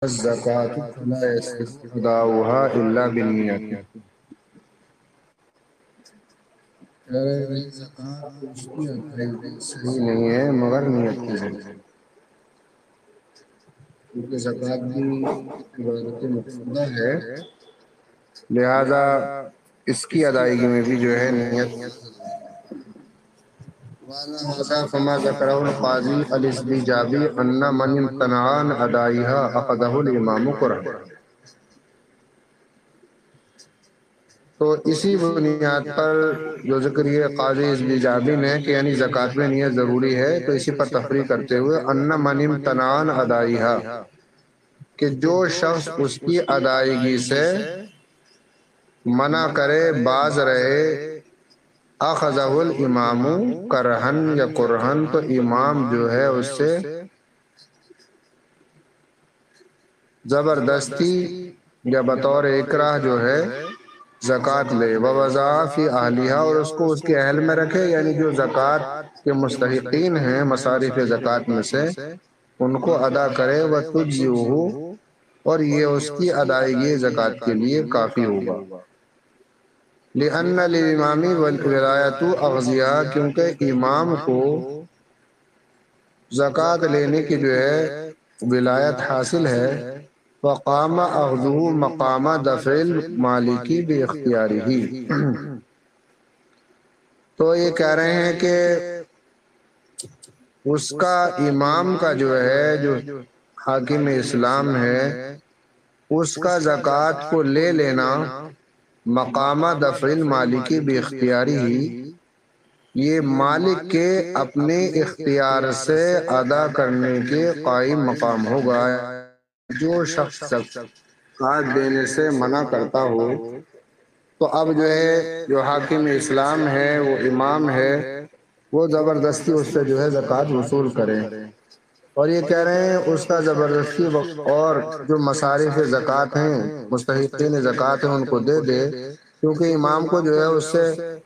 الزکاة فلا يصح اداؤها الا بالنیت۔ کہہ رہے ہیں زکوٰۃ اس کی ادائیگی صحیح نہیں ہے مگر نیت کے ذریعے، کیونکہ زکوٰۃ بھی عبادت مقصودہ ہے، لہذا اس کی ادائیگی میں بھی جو ہے نیت وَعَلَى فما ذكره القاضي الازدجاجي أن من امتنع عن أدائها أخذه الإمام كرها۔ تو اسی بنیاد پر جو ذکر یہ قاضی ازدجاجی نے کہ یعنی زکوٰۃ میں نیت ضروری ہے، تو اسی پر تفریح کرتے ہوئے ان من امتنع عن أدائها، کہ جو شخص اس کی ادائیگی سے منع کرے، باز رہے، اخذہ الامام کرہن یا کرہن، تو امام جو ہے اس سے زبردستی یا بطور اکراہ جو ہے زکوٰۃ لے، ووضع فی اہلیہا، اور اس کو اس کے اہل میں رکھے، یعنی جو زکوٰۃ کے مستحقین ہیں مصارف زکوٰۃ میں سے ان کو ادا کرے، وتجزئہ، اور یہ اس کی ادائیگی زکوٰۃ کے لیے کافی ہوگا۔ لأن الامام ولایۃ اغذیہ، کیونکہ امام کو زکوٰۃ لینے کی جو ہے ولایت حاصل ہے، فقام اخذہ مقام دفع المالک باختیارہ، تو یہ کہہ رہے ہیں کہ اس کا امام کا جو ہے جو حاکم اسلام ہے اس کا زکوٰۃ کو لے لینا مقام دفع المالک باختیارہ، یہ مالک کے اپنے اختیار سے ادا کرنے کے قائم مقام ہوگا۔ جو شخص زکوٰۃ دینے سے منع کرتا ہو تو اب جو ہے جو حاکم اسلام ہے، وہ امام ہے، وہ زبردستی اس سے جو ہے زکوٰۃ وصول کرے، اور یہ کہہ رہے ہیں اس کا زبردستی اور جو مصارف زکوٰۃ ہیں مستحقین زکوٰۃ ہیں ان کو دے دے، کیونکہ امام کو جو ہے اس سے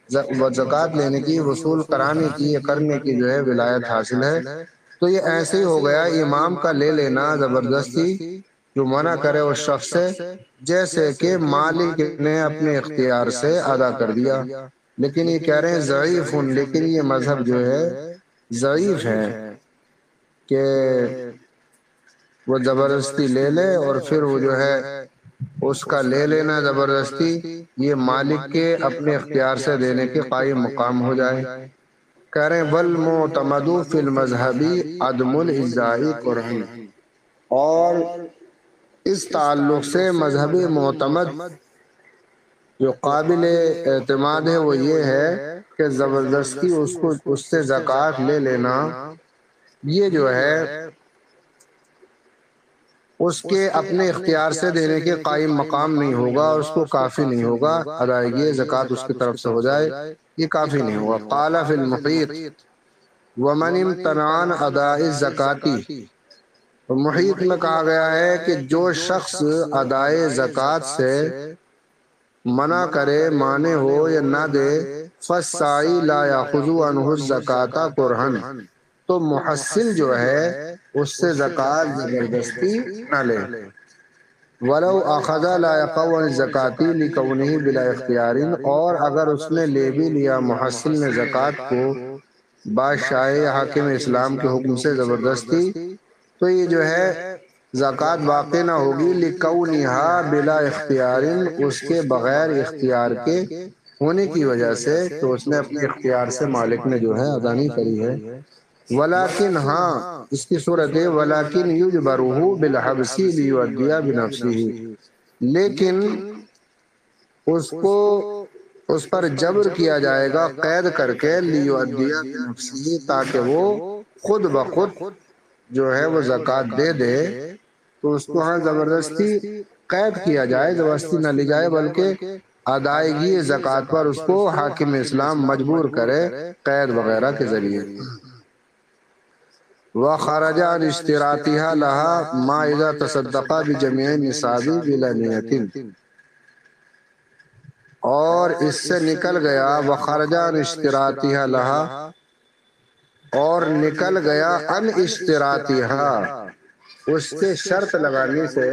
زکوٰۃ لینے کی، وصول کرانے کی، یا کرنے کی جو ہے ولایت حاصل ہے، تو یہ ایسے ہی ہو گیا امام کا لے لینا زبردستی جو منع کرے اس شخص سے، جیسے کہ مالک نے اپنے اختیار سے ادا کر دیا۔ لیکن یہ کہہ رہے ہیں ضعیف، لیکن یہ مذہب جو ہے ضعیف ہے کہ وہ زبردستی لے لے اور پھر وہ جو ہے اس کا لے لینا زبردستی یہ مالک کے اپنے اختیار سے دینے کے قائم مقام ہو جائے۔ کہہ رہے ہیں والمعتمد فی المذہب عدم الاجزاء کرہن، اور اس تعلق سے مذہبی معتمد جو قابل اعتماد ہے وہ یہ ہے کہ زبردستی اس سے زکوٰۃ لے لینا یہ جو ہے اس کے اپنے اختیار سے دینے کے قائم مقام نہیں ہوگا، اور اس کو کافی نہیں ہوگا، ادائیگی زکوٰۃ اس کی طرف سے ہو جائے یہ کافی نہیں ہوگا۔ قال فی المحیط ومن امتنع عن اداء الزکوٰۃ، محیط میں کہا گیا ہے کہ جو شخص ادائے زکوٰۃ سے منع کرے، مانے ہو یا نہ دے، فالساعی لا یاخذ عنہ الزکوٰۃ کرہن، تو محصل جو ہے اس سے زکوٰۃ زبردستی نہ لے، ولو اخذ لا يقع عن الزکوٰۃ لکونہ بلا اختیار، اور اگر اس نے لے بھی لیا محصل نے زکوٰۃ کو بادشاہ حاکم اسلام کے حکم سے زبردستی، تو یہ جو ہے زکوٰۃ واقع نہ ہوگی، لکونہا بلا اختیار، اس کے بغیر اختیار کے ہونے کی وجہ سے، تو اس نے اپنے اختیار سے مالک نے جو ہے ادا نہیں کری ہے۔ ولیکن، ہاں اس کی صورت ہے ولیکن یجبرہ بالحبس لیؤدی بنفسہ، لیکن اس پر جبر کیا جائے گا قید کر کے، لیؤدی بنفسہ، تاکہ وہ خود بخود جو ہے وہ زکوٰۃ دے دے، تو اس کو ہاں زبردستی قید کیا جائے، زبردستی نہ لی جائے، بلکہ ادائیگی زکوٰۃ پر اس کو حاکم اسلام مجبور کرے قید وغیرہ کے ذریعے۔ وخرج عن اشتراطها لها ما اذا تصدق بجميع النصاب بلا نیت، اور اس سے نکل گیا وخرج عن اشتراطها لها، اور نکل گیا ان اشتراطها اس کے شرط لگانے سے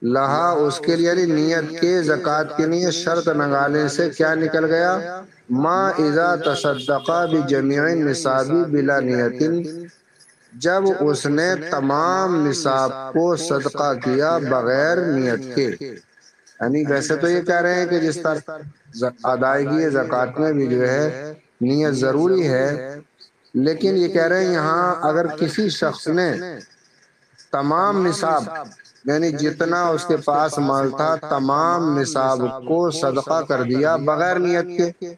لہا اس کے لیے نیت کے زکوٰۃ کے لیے شرط لگانے سے کیا نکل گیا؟ ما اذا تصدقا بجمیع نصابی بلا نیت، جب اس نے تمام نصاب کو صدقہ کیا بغیر نیت کے. یعنی ویسے تو یہ کہہ رہے ہیں کہ جس طرح ادائیگی زکوٰۃ میں بھی جو ہے نیت ضروری ہے، لیکن یہ کہہ رہے ہیں یہاں اگر کسی شخص نے تمام نصاب یعنی جتنا اس کے پاس مال تھا تمام نصاب کو صدقہ کر دیا بغیر نیت کے،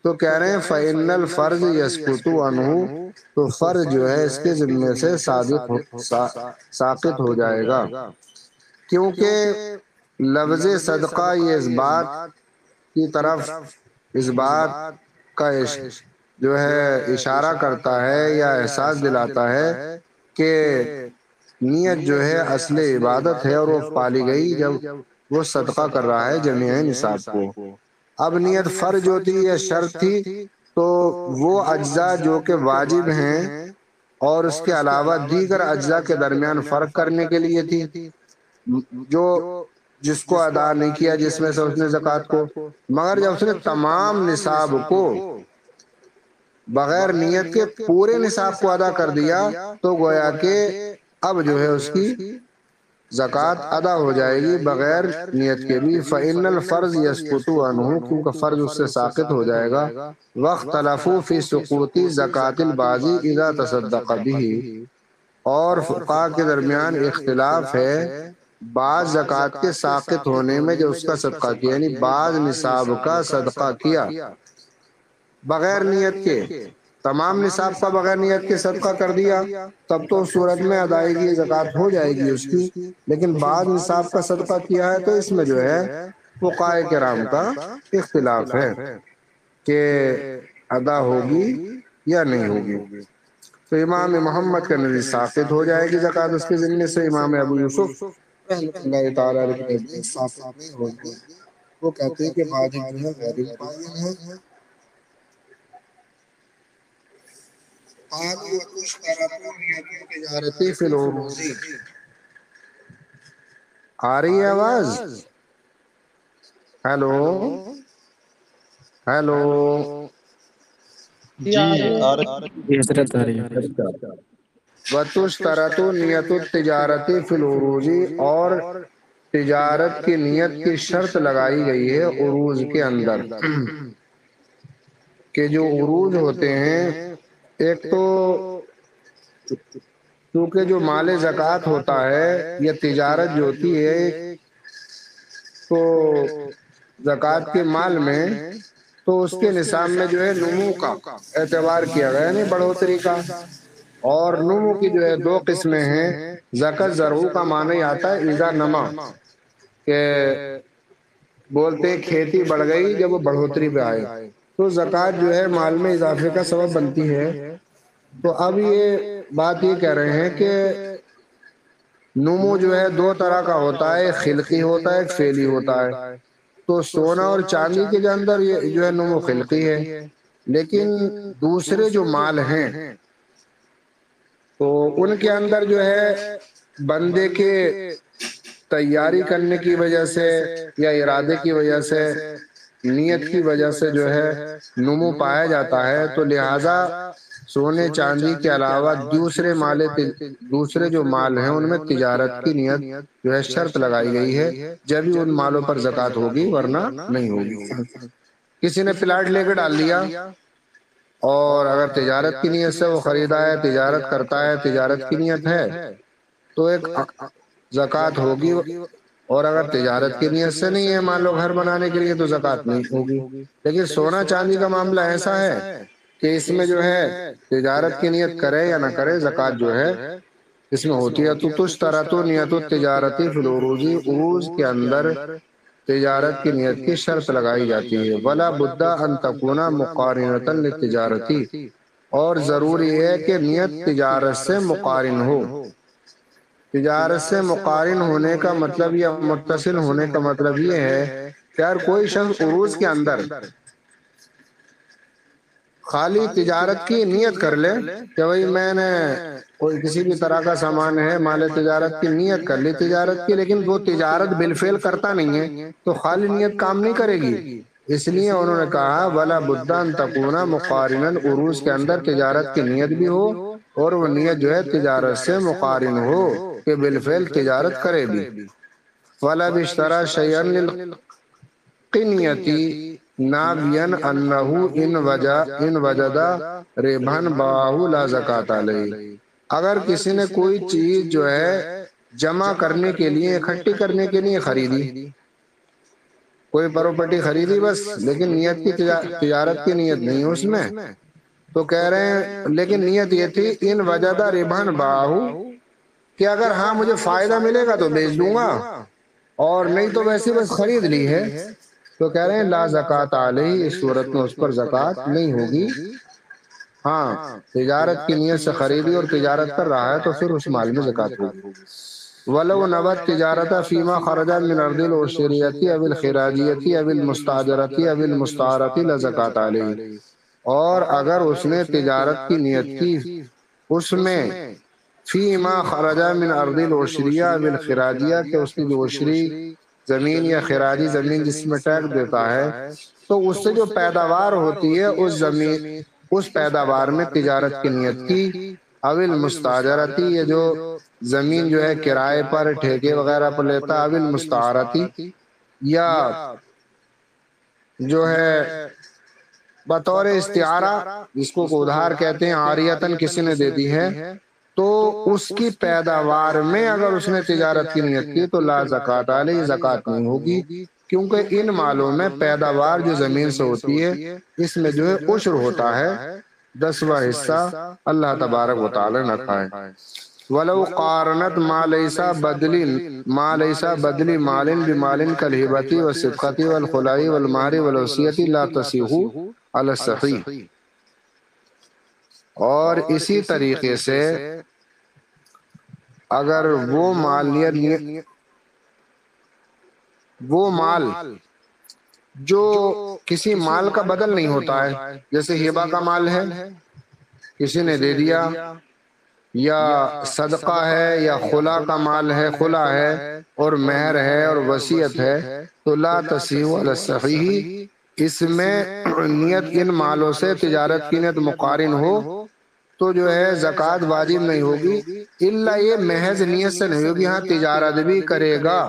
تو کہہ رہے ہیں فَإِنَّ الْفَرْضِ يَسْقُطُ عَنْهُ، تو فرض جو ہے اس کے ذمے سے ساقط ہو جائے گا، کیونکہ لفظ صدقہ یہ اس بات کی طرف اس بات کا جو ہے اشارہ کرتا ہے یا احساس دلاتا ہے کہ نیت جو ہے اصل عبادت ہے اور وہ پالی گئی جب وہ صدقہ کر رہا ہے جمیع نصاب کو. اب نیت فرض ہوتی یا شرط تھی تو وہ اجزاء جو کہ واجب ہیں اور اس کے علاوہ دیگر اجزاء کے درمیان فرق کرنے کے لیے تھی، جو جس کو ادا نہیں کیا جس میں سے اس نے زکوٰۃ کو، مگر جب اس نے تمام نصاب کو بغیر نیت کے پورے نصاب کو ادا کر دیا تو گویا کہ اب جو ہے اس کی زکوٰۃ ادا ہو جائے گی بغیر نیت کے بھی. فَإِنَّ الْفَرْضَ يَسْقُطُ عَنْهُ، کیونکہ فرض اس سے ساقط ہو جائے گا. وَاخْتَلَفُوا فِي سُقُوطِ زَكَاةِ الْبَعْضِ إِذَا تَصَدَّقَ بِهِ، اور فقہاء کے درمیان اختلاف ہے بعض زکوٰۃ کے ساقط ہونے میں جو اس کا صدقہ کیا، یعنی بعض نصاب کا صدقہ کیا بغیر نیت کے، تمام نصاب کا بغیر نیت کے صدقہ کر دیا تب تو صورت میں ادائیگی زکوٰۃ ہو جائے گی اس کی، لیکن بعض نصاب کا صدقہ کیا ہے تو اس میں جو ہے فقہاء کرام کا اختلاف ہے کہ ادا ہوگی یا نہیں ہوگی. تو امام محمد کا نزدیک ساقط ہو جائے گی زکوٰۃ اس کے ذمے سے. امام ابو یوسف رحمۃ اللہ تعالی علیہ کے نزدیک ساقط نہیں ہوگی، وہ کہتے ہیں کہ واجب جو ہے غیر متعین ہے. آ رہی ہے آواز؟ Hello hello. جی آ رہی حضرت آ رہی ہے. وَتُشْتَرَطُ نِيَّةُ التِّجَارَةِ فِي الْعُرُوضِ، اور تجارت کی نیت کی شرط لگائی گئی ہے عروض کے اندر، کہ جو عروض ہوتے ہیں ایک تو کیونکہ جو مال زکوٰۃ ہوتا ہے یا تجارت جو ہوتی ہے تو زکوٰۃ کے مال میں تو اس کے نصاب میں جو ہے نمو کا اعتبار کیا گیا، یعنی بڑھوتری کا. اور نمو کی جو ہے دو قسمیں ہیں. زکوٰۃ زرعو کا معنی آتا ہے اذا نما، کہ بولتے ہیں کھیتی بڑھ گئی جب وہ بڑھوتری پہ آئے، تو زکوٰۃ جو ہے مال میں اضافے کا سبب بنتی ہے. تو اب یہ بات یہ کہہ رہے ہیں کہ نمو جو ہے دو طرح کا ہوتا ہے، ایک خلقی ہوتا ہے ایک فعلی ہوتا ہے. تو سونا اور چاندی کے اندر یہ جو ہے نمو خلقی ہے، لیکن دوسرے جو مال ہیں تو ان کے اندر جو ہے بندے کے تیاری کرنے کی وجہ سے یا ارادے کی وجہ سے نیت کی وجہ سے جو ہے نمو پایا جاتا ہے. تو لہٰذا سونے چاندی کے علاوہ دوسرے جو مال ہیں ان میں تجارت کی نیت جو ہے شرط لگائی گئی ہے، جب ہی ان مالوں پر زکوٰۃ ہوگی ورنہ نہیں ہوگی. کسی نے پلاٹ لے کے ڈال دیا اور اگر تجارت کی نیت سے وہ خریدا ہے، تجارت کرتا ہے، تجارت کی نیت ہے تو ایک زکوٰۃ ہوگی. اور اگر تجارت کی نیت سے نہیں ہے، مان لو گھر بنانے کے لیے، تو زکوٰۃ نہیں ہوگی. لیکن سونا چاندی کا معاملہ ایسا ہے کہ اس میں جو ہے تجارت کی نیت کرے یا نہ کرے زکوٰۃ جو ہے اس میں ہوتی ہے. تو تشترط نیت التجارت فی العروض، عروض کے اندر تجارت کی نیت کی شرط لگائی جاتی ہے. ولا بد ان تکون مقارنۃ للتجارت، اور ضروری ہے کہ نیت تجارت سے مقارن ہو. تجارت سے مقارن ہونے کا مطلب یا متصل ہونے کا مطلب یہ ہے کہ اگر کوئی شخص عروض کے اندر خالی تجارت کی نیت کر لے کہ بھئی میں نے کوئی کسی بھی طرح کا سامان ہے، مال تجارت کی نیت کر لی تجارت کی، لیکن وہ تجارت بالفعل کرتا نہیں ہے تو خالی نیت کام نہیں کرے گی۔ اس لیے انہوں نے کہا وَلَا بُدَّ أَن تَكُونَ مُقَارِنًا، عروض کے اندر تجارت کی نیت بھی ہو اور وہ نیت جو ہے تجارت سے مقارن ہو کہ بالفعل تجارت کرے بھی۔ وَلَا بِاشْتَرَى شَيْئًا لِلْقِنْيَةِ نَابِيًا أَنَّهُ إِنْ وَجَدَ رِبْحًا بَاعَهُ لَا زَكَاةَ عَلَيْهِ، اگر کسی نے کوئی چیز جو ہے جمع کرنے کے لیے، اکٹھی کرنے کے لیے خریدی، کوئی پراپرٹی خریدی بس، لیکن نیت کی تجارت کی نیت نہیں اس میں، تو کہہ رہے ہیں لیکن نیت یہ تھی ان وجدہ ربحان باہو، کہ اگر ہاں مجھے فائدہ ملے گا تو بیچ دوں گا، اور نہیں تو ویسے بس خرید لی ہے، تو کہہ رہے ہیں لا زکوٰۃ علیہ، اس صورت میں اس پر زکوٰۃ نہیں ہوگی۔ ہاں تجارت کی نیت سے خریدی اور تجارت کر رہا ہے تو پھر اس مال میں زکوٰۃ ہوگی۔ وَلَوْ نَوَى التِّجَارَةَ فِيمَا خَرَجَ مِنْ أَرْضِ الْعُشْرِيَّةِ أَوِ الْخِرَاجِيَّةِ أَوِ الْمُسْتَأْجَرَةِ أَوِ الْمُسْتَعَارَةِ لَزَكَاةَ عَلَيْهِ، اور اگر اس نے تجارت کی نیت کی اس میں فیما خرجہ من ارض العشریہ بالخراجیہ، کہ اس کی جو عشری زمین یا خراجی زمین جس میں ٹیکس دیتا ہے، تو اس سے جو پیداوار ہوتی ہے اس زمین، اس پیداوار میں تجارت کی نیت کی، اول مستاجرتی، یہ جو زمین جو ہے کرائے پر ٹھیکے وغیرہ پر لیتا، اول مستعارتی، یا جو ہے بطور استعارہ، جس کو ادھار کہتے ہیں، عاریتاً کسی نے دے دی ہے، تو اس کی پیداوار میں اگر اس نے تجارت کی نیت کی تو لا زکوٰۃ علیہ، زکوٰۃ نہیں ہوگی، کیونکہ ان مالوں میں پیداوار جو زمین سے ہوتی ہے اس میں جو ہے عشر ہوتا ہے، 10واں حصہ اللہ تبارک و تعالی نہ کھائے۔ وَلَوْ قَارَنَتْ مَا لَيْسَ بَدْلِ مَالٍ بِمَالٍ كَالْهِبَةِ وَالصِّدْقَةِ وَالْخُلَاءِ وَالْمَهْرِ وَالْوَصِيَّةِ لَا تَصِحُّ عَلَى الصَّحِيحِ، اور اسی طریقے سے اگر وہ مال جو کسی مال کا بدل نہیں ہوتا ہے، جیسے ہبہ کا مال ہے کسی نے دے دیا، یا صدقہ ہے، یا خلا کا مال ہے، خلا ہے اور مہر ہے اور وصیت ہے، تو لا تصیح علی الصحیح، اس میں نیت ان مالوں سے تجارت کی نیت مقارن ہو تو جو ہے زکوٰۃ واجب نہیں ہوگی، الا یہ محض نیت سے نہیں ہوگی، ہاں تجارت بھی کرے گا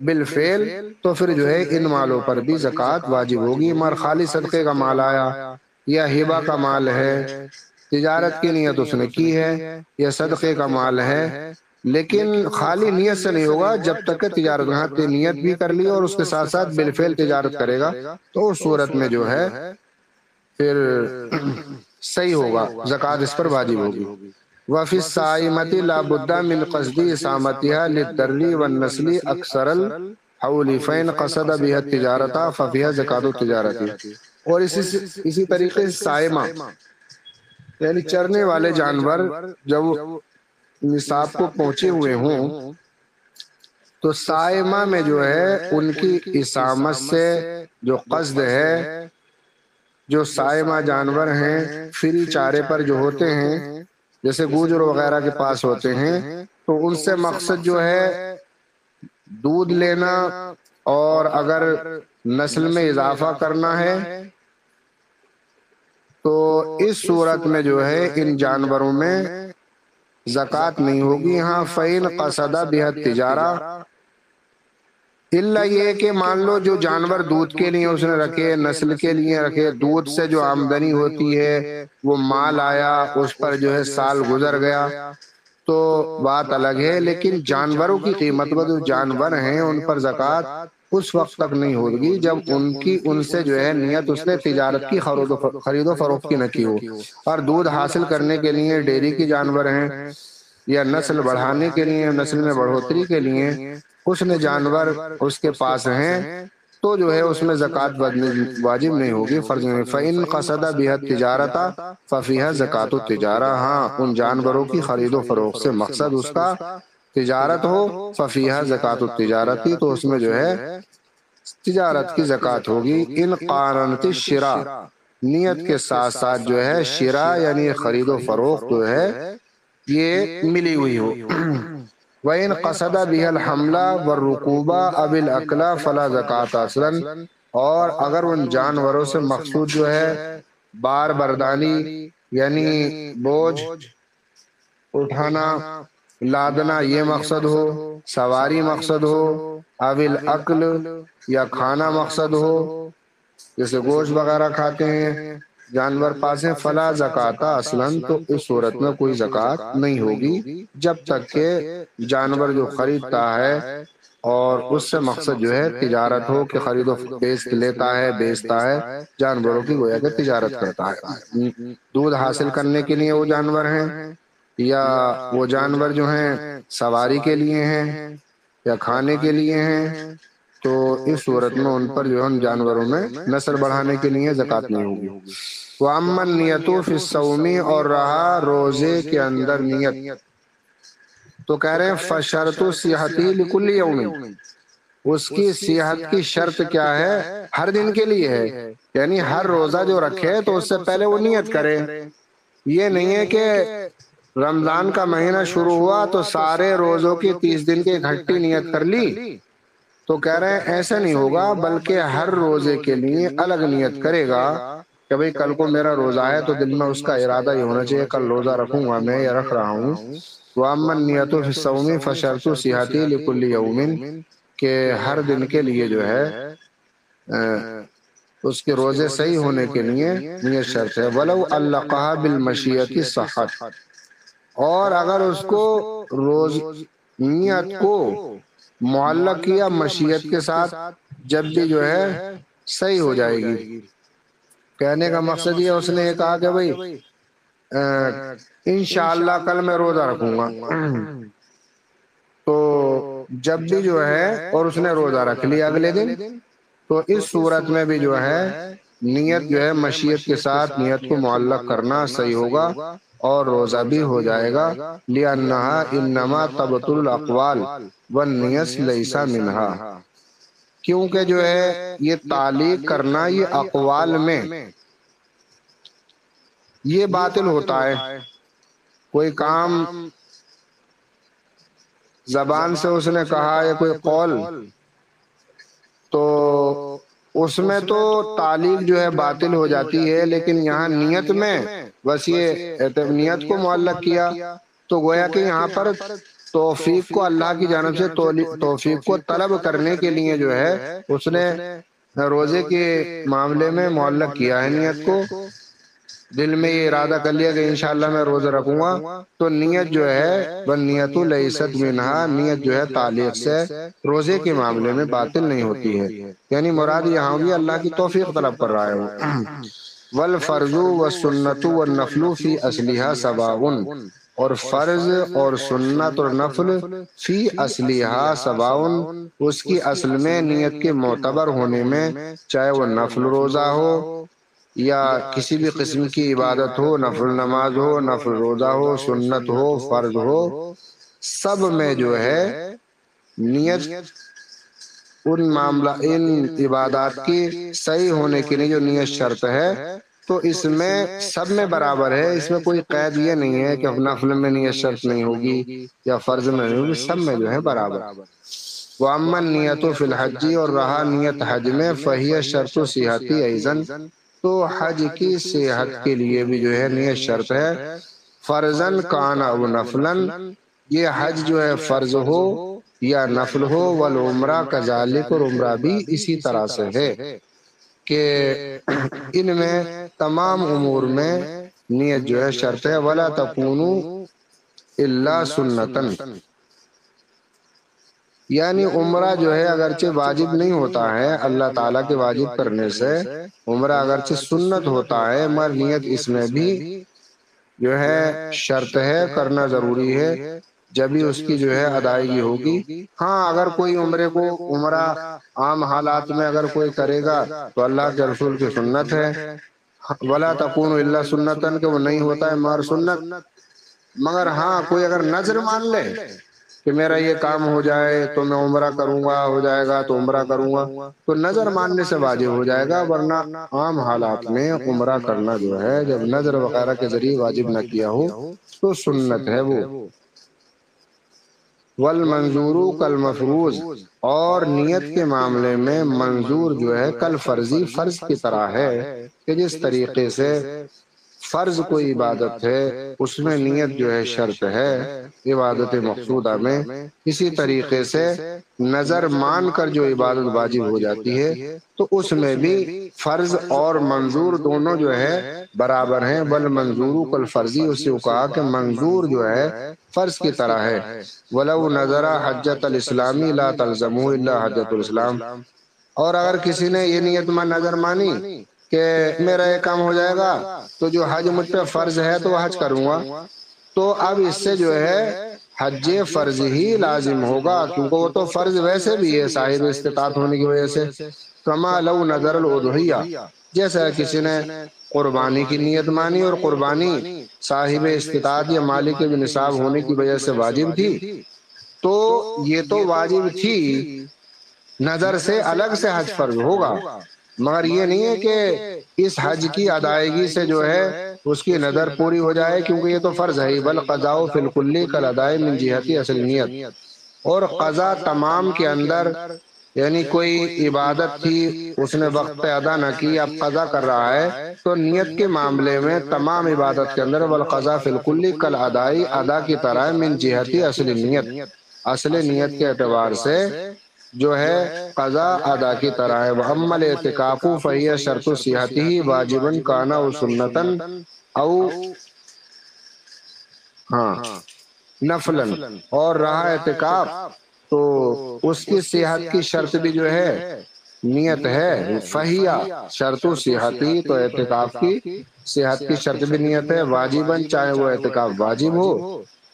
بالفعل تو پھر جو ہے ان مالوں پر بھی زکوٰۃ واجب ہوگی۔ مگر خالی صدقے کا مال آیا یا ہبہ کا مال ہے، تجارت کی نیت اس نے کی ہے، یا صدقے کا مال ہے، لیکن خالی نیت سے نہیں ہوگا جب تک کہ تجارت، ہاں نیت بھی کر لی اور اس کے ساتھ ساتھ بالفعل تجارت کرے گا تو اس صورت میں جو ہے پھر صحیح ہوگا، زکوٰۃ اس پر واجب ہوگی۔ وَفِي الصَّائِمَةِ لَا بُدَّ مِنْ قَصْدِ إِصَامَتِهَا لِلدَّرِّ وَالنَّسْلِ أَكْثَرَ الْحَوْلِ فَإِنْ قَصَدَ بِهَا التِّجَارَةَ فَفِيهَا زَكَاةُ التِّجَارَةِ، اور اسی طریقے سے سائمہ یعنی چرنے والے جانور جب نصاب کو پہنچے ہوئے ہوں تو سائمہ میں جو ہے ان کی اسامت سے جو قصد ہے، جو سائمہ جانور ہیں فری چارے پر جو ہوتے ہیں، جیسے گوجر وغیرہ کے پاس ہوتے ہیں، تو ان سے مقصد جو ہے دودھ لینا، اور اگر نسل میں اضافہ کرنا ہے تو اس صورت میں جو ہے ان جانوروں میں زکوٰۃ نہیں ہوگی۔ ہاں فَإِنْ قَصَدَ بِهَا التِّجَارَةَ، الا یہ کہ مان لو جو جانور دودھ کے لیے اس نے رکھے، نسل کے لیے رکھے، دودھ سے جو آمدنی ہوتی ہے وہ مال آیا، اس پر جو ہے سال گزر گیا تو بات الگ ہے، لیکن جانوروں کی قیمت پر جو جانور ہیں ان پر زکوٰۃ اس وقت تک نہیں ہوگی جب ان سے جو ہے نیت اس نے تجارت کی خرید و فروخت کی نہ کی ہو۔ اور دودھ حاصل کرنے کے لیے ڈیری کی جانور ہیں، یا نسل بڑھانے کے لیے، نسل میں بڑھوتری کے لیے اس نے جانور اس کے پاس ہیں، تو جو ہے اس میں زکوٰۃ واجب نہیں ہوگی، فرض نہیں۔ فَإِنْ قَصَدَ بِهَا التِّجَارَةَ فَفِيهَا زَكَاةُ التِّجَارَةِ، ہاں ان جانوروں کی خرید و فروخت سے مقصد اس کا تجارت ہو، فَفِيهَا زَكَاةُ التِّجَارَةِ، تو اس میں جو ہے تجارت کی زکوٰۃ ہوگی۔ ان قارنت الشراء، نیت کے ساتھ ساتھ جو ہے شراء یعنی خرید و فروخت جو ہے یہ ملی ہوئی ہو۔ وَإِنْ قَصَدَ بِهَا الْحَمْلَ وَالرُّكُوبَ أَوِ الْأَكْلَ فَلَا زَكَاةَ أَصْلًا، اور اگر ان جانوروں سے مقصود جو ہے بار بردانی یعنی بوجھ اٹھانا لادنا یہ مقصد ہو، سواری مقصد ہو، اول عقل یا کھانا مقصد ہو، جیسے گوشت وغیرہ کھاتے ہیں جانور پاسیں، فلا زکاتا اصلاً، تو اس صورت میں کوئی زکوٰۃ نہیں ہوگی جب تک کہ جانور جو خریدتا ہے اور اس سے مقصد جو ہے تجارت ہو کہ خرید و بیچ لیتا ہے بیچتا ہے، جانوروں کی گویا کہ تجارت کرتا ہے، دودھ حاصل کرنے کے لیے وہ جانور ہیں یا وہ جانور جو ہیں سواری کے لیے ہیں یا کھانے کے لیے ہیں، تو اس صورت میں ان پر جو ہے ان جانوروں میں نسل بڑھانے کے لیے زکوٰۃ نہیں ہوگی۔ وَأَمَّا النِّيَّةُ فِي الصَّوْمِ، اور رہا روزے کے اندر نیت، تو کہہ رہے ہیں فَشَرْطُ الصِّحَةِ لِكُلِّ يَوْمٍ، اس کی صحت کی شرط کیا ہے؟ ہر دن کے لیے ہے، یعنی ہر روزہ جو رکھے تو اس سے پہلے وہ نیت کرے۔ یہ نہیں ہے کہ رمضان کا مہینہ شروع ہوا تو سارے روزوں کی 30 دن کی اکٹھی نیت کر لی، تو کہہ رہے ہیں ایسا نہیں ہوگا، بلکہ ہر روزے کے لیے الگ نیت کرے گا کہ بھئی کل کو میرا روزہ ہے تو دل میں اس کا ارادہ یہ ہونا چاہیے کل روزہ رکھوں گا میں یا رکھ رہا ہوں۔ وَأَمَّا النِّيَّةُ فِي الصَّوْمِ فَشَرْطُ الصِّحَةِ لِكُلِّ يَوْمٍ، کہ ہر دن کے لیے جو ہے اس کے روزے صحیح ہونے کے لیے نیت شرط ہے۔ وَلَوْ عَلَّقَهَا بِالْمَشِيَّةِ صَحَّتْ، اور اگر اس کو روز نیت کو معلق کیا مشیت کے ساتھ، جب بھی جو ہے صحیح ہو جائے گی۔ کہنے کا مقصد یہ اس نے یہ کہا کہ بھئی انشاءاللہ کل میں روزہ رکھوں گا، تو جب بھی جو ہے اور اس نے روزہ رکھ لیا اگلے دن، تو اس صورت میں بھی جو ہے نیت جو ہے مشیت کے ساتھ نیت کو معلق کرنا صحیح ہوگا اور روزہ بھی ہو جائے گا۔ لِأَنَّهَا إِنَّمَا تَبْطُلُ الْأَقْوَالِ وَالنِّيَةُ لَيْسَ مِنْهَا، کیونکہ جو ہے یہ تعلیق کرنا یہ اقوال میں یہ باطل ہوتا ہے۔ کوئی کام زبان سے اس نے کہا یا کوئی قول، تو اس میں تو تعلیق جو ہے باطل ہو جاتی ہے، لیکن یہاں نیت میں بس یہ نیت کو معلق کیا تو گویا کہ یہاں پر توفیق کو اللہ کی جانب سے توفیق کو طلب کرنے کے لیے جو ہے اس نے روزے کے معاملے میں معلق کیا ہے نیت کو، دل میں یہ ارادہ کر لیا کہ انشاءاللہ میں روزہ رکھوں گا، تو نیت جو ہے وَالنِّيَّةُ لَيْسَتْ مِنْهَا، نیت جو ہے تعلیق سے روزے کے معاملے میں باطل نہیں ہوتی ہے، یعنی مراد یہاں بھی اللہ کی توفیق طلب کر رہا ہے وہ۔ وَالْفَرْضُ وَالسُّنَّةُ وَالنَّفْلُ فِي أَصْلِهَا سَوَاءٌ، اور فرض اور سنت اور نفل فی اصلیہا سواء، اس کی اصل میں نیت کے معتبر ہونے میں، چاہے وہ نفل روزہ ہو یا کسی بھی قسم کی عبادت ہو، نفل نماز ہو، نفل روزہ ہو، سنت ہو، فرض ہو، سب میں جو ہے نیت ان عبادات کی صحیح ہونے کے لیے جو نیت شرط ہے، تو اس میں سب میں برابر ہے، اس میں کوئی قید یہ نہیں ہے کہ نفل میں نیت شرط نہیں ہوگی یا فرض میں نہیں ہوگی، سب میں جو ہے برابر۔ وَأَمَّا النِّيَّةُ فِي الْحَجِّ، اور رہا نیت حج میں، فَهِيَ شَرْطُ صِحَةِ أَيْضًا، تو حج کی صحت کے لیے بھی جو ہے نیت شرط ہے، فرضاً کان او نفلاً، یہ حج جو ہے فرض ہو یا نفل ہو، والعمرہ کذالک، اور عمرہ بھی اسی طرح سے ہے کہ ان میں تمام امور میں نیت جو ہے شرط ہے۔ وَلَا تَكُونُوا إِلَّا سُنَّةً، یعنی عمرہ جو ہے اگرچہ واجب نہیں ہوتا ہے اللہ تعالیٰ کے واجب کرنے سے، عمرہ اگرچہ سنت ہوتا ہے مگر نیت اس میں بھی جو ہے شرط ہے، کرنا ضروری ہے، جبھی اس کی جو ہے ادائیگی ہوگی۔ ہاں اگر کوئی عمرہ عام حالات میں اگر کوئی کرے گا تو اللہ کے رسول کی سنت ہے، وَلَا تَكُونُوا إِلَّا سُنَّةً، کہ وہ نہیں ہوتا ہے مگر سنت، مگر ہاں کوئی اگر نظر مان لے کہ میرا یہ کام ہو جائے تو میں عمرہ کروں گا، ہو جائے گا تو عمرہ کروں گا، تو نظر ماننے سے واجب ہو جائے گا، ورنہ عام حالات میں عمرہ کرنا جو ہے جب نظر وغیرہ کے ذریعے واجب نہ کیا ہو تو سنت ہے وہ۔ والمنظور کالمفروض، اور نیت کے معاملے میں منظور جو ہے کل فرضی، فرض کی طرح ہے، کہ جس طریقے سے فرض کوئی عبادت ہے اس میں نیت جو ہے شرط ہے عبادت مقصودہ میں، اسی طریقے سے نظر مان کر جو عبادت واجب ہو جاتی ہے تو اس میں بھی فرض اور منظور دونوں جو ہے برابر ہیں۔ بل منظور کل فرضی، اسے کہا کہ منظور جو ہے فرض کی طرح ہے۔ ولو نظر حجت الاسلامی لا تلزمہ الا حجت الاسلام، اور اگر کسی نے یہ نیت میں نظر مانی کہ میرا یہ کام ہو جائے گا تو جو حج مجھ پہ فرض ہے تو وہ حج کروں گا، تو اب اس سے جو ہے حج فرض ہی لازم ہوگا، کیونکہ وہ تو فرض ویسے بھی ہے صاحب استطاعت ہونے کی وجہ سے۔ کما لو نظر الاضحیہ، جیسا کسی نے قربانی کی نیت مانی اور قربانی صاحب استطاعت یا مالک نصاب ہونے کی وجہ سے واجب تھی، تو یہ تو واجب تھی، نظر سے الگ سے حج فرض ہوگا، مگر یہ نہیں ہے کہ اس حج کی ادائیگی سے جو ہے اس کی نظر پوری ہو جائے، کیونکہ یہ تو فرض ہے ہی۔ بل قضاء فی الکلی کالاداء من جہت اصل نیت، اور قضا تمام کے اندر، یعنی کوئی عبادت تھی اس نے وقت پہ ادا نہ کی، اب قضا کر رہا ہے، تو نیت کے معاملے میں تمام عبادت کے اندر والقضاء فی الکلی کالاداء، ادا کی طرح من جہت اصل نیت، اصل نیت کے اعتبار سے جو ہے قضا ادا کی طرح ہے۔ وَأَمَّا الْاعْتِكَافُ فَهِيَ شَرْطُ صِحَتِهِ وَاجِبًا كَانَ أَوْ سُنَّةً أَوْ نَفْلًا، اور رہا اعتکاف تو اس کی صحت کی شرط بھی جو ہے نیت ہے۔ فَهِيَ شَرْطُ صِحَتِهِ، تو اعتکاف کی صحت کی شرط بھی نیت ہے، واجباً چاہے وہ اعتکاف واجب ہو،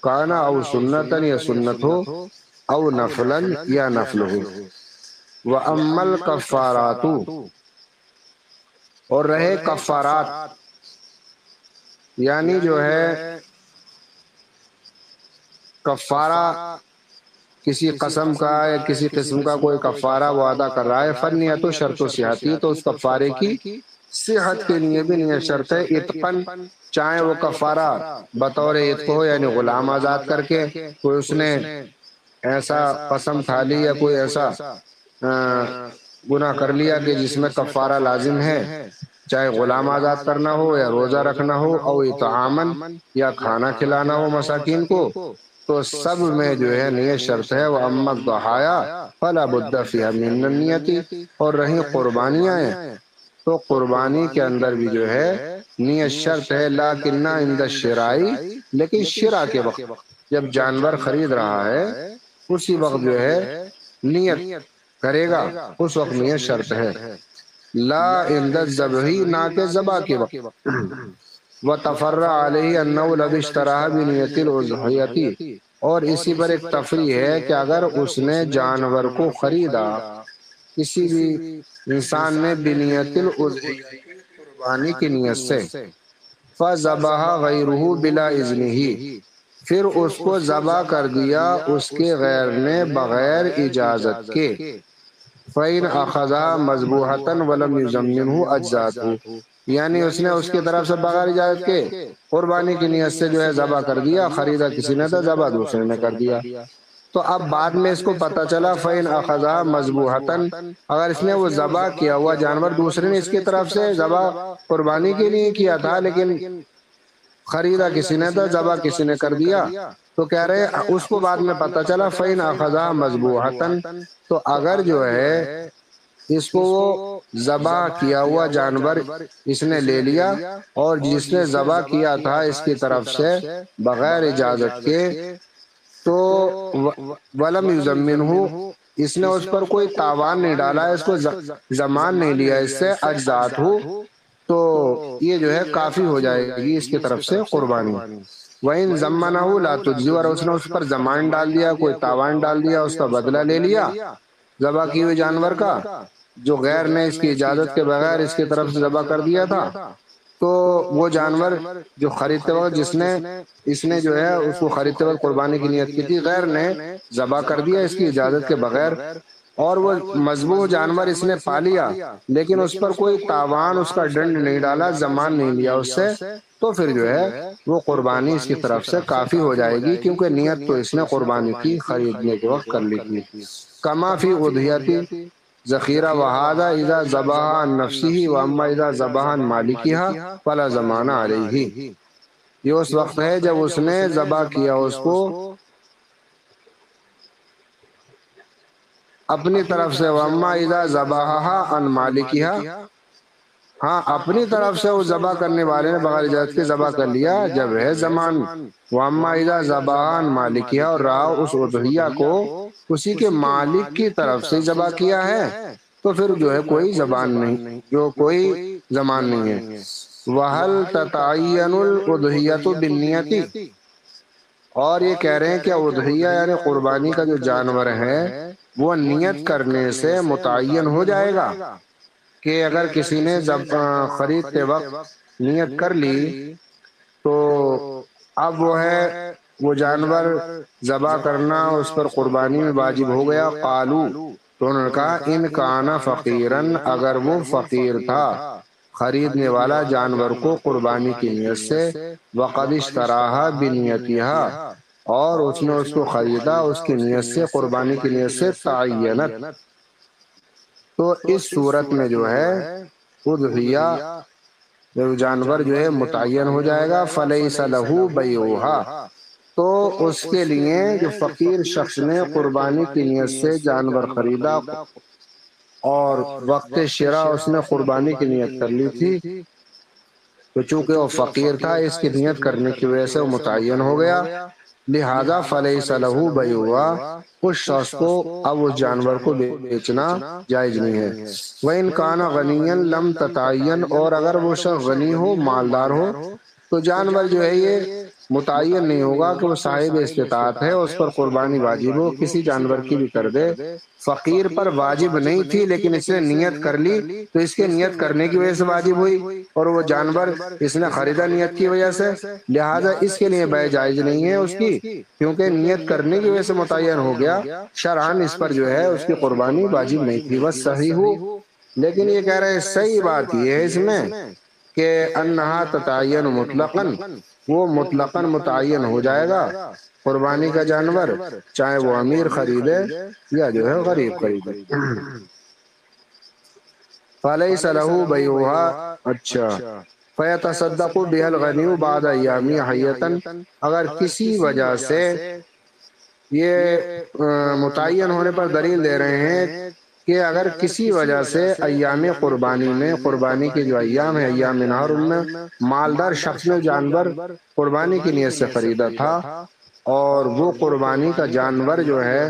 کانا او سنتاً یا سنت ہو، او نفلاً یا نفل ہو۔ وَأَمَّا الْكَفَّارَاتُ، اور رہے کفارات، یعنی جو ہے کفارہ کسی قسم کا یا کسی قسم کا کوئی کفارہ وہ ادا کر رہا ہے، فَالنِّيَّةُ شَرْطُ صِحَتِهِ، تو اس کفارے کی صحت کے لیے بھی نیت شرط ہے۔ اتقن، چاہے وہ کفارہ بطور عتق ہو یعنی غلام آزاد کر کے، کوئی اس نے ایسا قسم کھا لی یا کوئی ایسا گناہ کر لیا کہ جس میں کفارہ لازم ہے، چاہے غلام آزاد کرنا ہو یا روزہ رکھنا ہو، او اطعاماً، یا کھانا کھلانا ہو مساکین کو، تو سب میں جو ہے نیت شرط ہے۔ وَأَمَّا الضَّحَايَا فَلَا بُدَّ فِيهَا مِنَ النِّيَّةِ، اور رہیں قربانیاں ہیں تو قربانی کے اندر بھی جو ہے نیت شرط ہے، لیکن عند الشراء، لیکن شراء کے وقت جب جانور خرید رہا ہے اسی وقت جو ہے نیت کرے گا، اس وقت نیت شرط ہے۔ لا عند الذبح، نہ کہ ذبح کے وقت۔ وتفرع علیہ انه لو اشتراها بنیت الاضحیہ، اور اسی پر ایک تفریح ہے کہ اگر اس نے جانور کو خریدا کسی بھی انسان نے بنیت الاضحیہ، قربانی کی نیت سے، فذبح غیرہ بلا اذنہ، پھر اس کو ذبح کر دیا اس کے غیر نے بغیر اجازت کے، فَإِنْ أَخَذَهَا مَذْبُوحَةً وَلَمْ يُزَمِّنْهُ أَجْزَأَتْهُ، یعنی اس نے اس کی طرف سے بغیر اجازت کے قربانی کی نیت سے جو ہے ذبح کر دیا، خریدا کسی نے تو ذبح دوسرے نے کر دیا، تو اب بعد میں اس کو پتہ چلا فَإِنْ أَخَذَهَا مَذْبُوحَةً، اگر اس نے وہ ذبح کیا ہوا جانور دوسرے نے اس کی طرف سے ذبح قربانی کے لیے کیا تھا لیکن خریدا کسی نے تو ذبح کسی نے کر دیا، تو کہہ رہے اس کو بعد میں پتہ چلا فَإِنْ أَخَذَهَا مَذْبُوحَةً، تو اگر جو ہے اس کو وہ ذبح کیا ہوا جانور اس نے لے لیا اور جس نے ذبح کیا تھا اس کی طرف سے بغیر اجازت کے، تو وَلَمْ يُزَمِّنْهُ، اس نے اس پر کوئی تاوان نہیں ڈالا، اس کو ضمان نہیں لیا اس سے، اجزات ہو، تو یہ جو ہے کافی ہو جائے گی اس کی طرف سے قربانی۔ وَإِنْ ضَمَّنَهُ لَا تُجْزِي، اور اس نے اس پر ضمان ڈال دیا، کوئی تاوان ڈال دیا، اس کا بدلہ لے لیا ذبح کیے ہوئے جانور کا، جو غیر نے اس کی اجازت کے بغیر اس کی طرف سے ذبح کر دیا تھا، تو وہ جانور جو خریدتے وقت اس نے جو ہے اس کو خریدتے وقت قربانی کی نیت کی تھی، غیر نے ذبح کر دیا اس کی اجازت کے بغیر، اور وہ مذبوح جانور اس نے پا لیا لیکن اس پر کوئی تاوان، اس کا ڈنڈ نہیں ڈالا، زمان نہیں لیا اس سے، تو پھر جو ہے وہ قربانی اس کی طرف سے کافی ہو جائے گی، کیونکہ نیت تو اس نے قربانی کی خریدنے کے وقت کر لی تھی۔ کما فی اضحیتی ذخیرہ وہذا اذا ذبح عن نفسه واما اذا ذبح عن مالکها فلا زمان علیہ، یہ اس وقت ہے جب اس نے ذبح کیا اس کو اپنی طرف سے، واما اذا ذبحها عن مالکها، ہاں اپنی طرف سے اس ذبح کرنے والے نے بغیر اجازت کے ذبح کر لیا جب ہے زمان، واما اذا ذبح عن مالکها، اور رہا اس اضحیہ کو اسی کے مالک کی طرف سے ذبح کیا ہے تو پھر جو ہے کوئی زبان نہیں، جو کوئی زمان نہیں ہے۔ وَهَلْ تَتَعَيَّنُ الْأُضْحِيَّةُ بِالنِّيَّةِ، اور یہ کہہ رہے ہیں کہ اضحیہ یعنی قربانی کا جو جانور ہے وہ نیت کرنے سے متعین ہو جائے گا، کہ اگر کسی نے خریدتے وقت نیت کر لی تو اب وہ ہے وہ جانور ذبح کرنا اس پر قربانی میں واجب ہو گیا۔ قالو، تو انہوں نے کہا ان کانا فقیرن، اگر وہ فقیر تھا خریدنے والا جانور کو قربانی کی نیت سے، وقد اشتراها بنیتها، اور اس نے اس کو خریدا اس کی نیت سے، قربانی کی نیت سے، تعینت، تو اس صورت میں جو ہے اضحیہ جانور جو ہے متعین ہو جائے گا۔ فلیس لہ بیعھا، تو اس کے لیے جو فقیر شخص نے قربانی کی نیت سے جانور خریدا اور وقت شراء اس نے قربانی کی نیت کر لی تھی، تو چونکہ وہ فقیر تھا اس کی نیت کرنے کی وجہ سے وہ متعین ہو گیا، لہذا فلیس لہ بیعھا، اس شخص کو اب اس جانور کو بیچنا جائز نہیں ہے۔ وَإِنْ كَانَ غَنِيًّا لَمْ تَتَعَيَّنْ، اور اگر وہ شخص غنی ہو، مالدار ہو، تو جانور جو ہے یہ متعین نہیں ہوگا کہ وہ صاحب استطاعت ہے، اس پر قربانی واجب ہو، کسی جانور کی بھی کر دے۔ فقیر پر واجب نہیں تھی لیکن اس نے نیت کر لی تو اس کے نیت کرنے کی وجہ سے واجب ہوئی، اور وہ جانور اس نے خریدا نیت کی وجہ سے، لہذا اس کے لیے بیع جائز نہیں ہے اس کی، کیونکہ نیت کرنے کی وجہ سے متعین ہو گیا، شرعاً اس پر جو ہے اس کی قربانی واجب نہیں تھی۔ والصحیح، لیکن یہ کہہ رہے ہیں صحیح بات یہ ہے اس میں کہ انہا تتعین مطلقاً، وہ مطلقاً متعین ہو جائے گا قربانی کا جانور، چاہے وہ امیر خریدے یا جو ہے غریب خریدے۔ فلیس لہ بیعھا، اچھا، فیتصدق بها الغنی بعد ایام حیۃ، اگر کسی وجہ سے یہ متعین ہونے پر دلیل دے رہے ہیں کہ اگر کسی وجہ سے ایام قربانی میں، قربانی کے جو ایام ہیں ایام نہر، ان میں مالدار شخص نے جانور قربانی کی نیت سے خریدا تھا اور وہ قربانی کا جانور جو ہے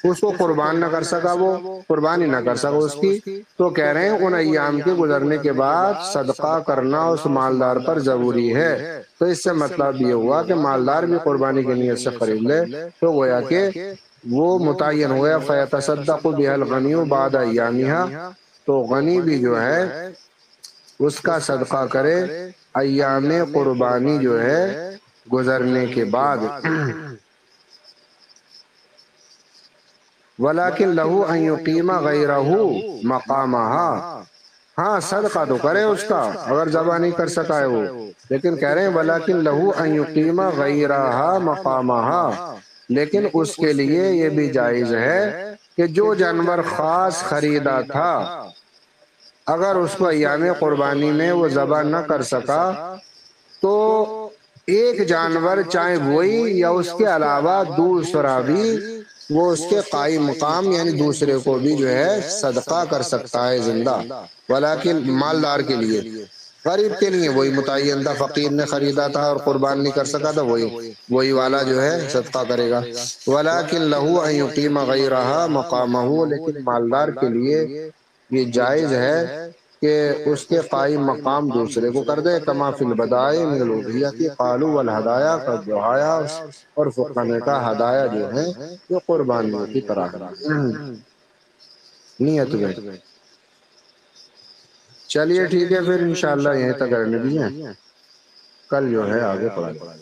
اس کو قربان نہ کر سکا، وہ قربانی نہ کر سکا اس کی، تو کہہ رہے ہیں ان ایام کے گزرنے کے بعد صدقہ کرنا اس مالدار پر ضروری ہے۔ تو اس سے مطلب یہ ہوا کہ مالدار بھی قربانی کی نیت سے خرید لے تو گویا کہ وہ متعین ہو گیا۔ فیتصدق بها الغنی بعد ایامها، تو غنی بھی جو ہے اس کا صدقہ کرے ایام قربانی جو ہے گزرنے کے بعد۔ ولیکن لہ ان یقیم غیرہ مقامہا، ہاں صدقہ تو کرے اس کا اگر ذبح نہیں کر سکا ہے وہ، لیکن کہہ رہے ہیں ولیکن لہ ان یقیم غیرہ مقامہا، لیکن اس کے لیے یہ بھی جائز ہے کہ جو جانور خاص خریدا تھا اگر اس کو ایام قربانی میں وہ ذبح نہ کر سکا تو ایک جانور چاہے وہی یا اس کے علاوہ دوسرا بھی وہ اس کے قائم مقام یعنی دوسرے کو بھی جو ہے صدقہ کر سکتا ہے زندہ، ولیکن مالدار کے لیے، غریب کے لیے وہی متعین تھا، فقیر نے خریدا تھا اور قربان نہیں کر سکا تھا، وہی والا جو ہے صدقہ کرے گا۔ ولیکن لہ ان یقیم غیرہ مقامہ، لیکن مالدار کے لیے یہ جائز ہے کہ اس کے قائم مقام دوسرے کو کر دے، کما فی البدائع من الاضحیۃ قالوا والہدایا کا ضحایا، اور فقہ نے کہا ہدایا جو ہے یہ قربانیوں کی طرح نیت میں۔ چلیے ٹھیک ہے پھر انشاءاللہ یہیں تک رہنے دیجیے، کل جو ہے آگے پڑھا جائے۔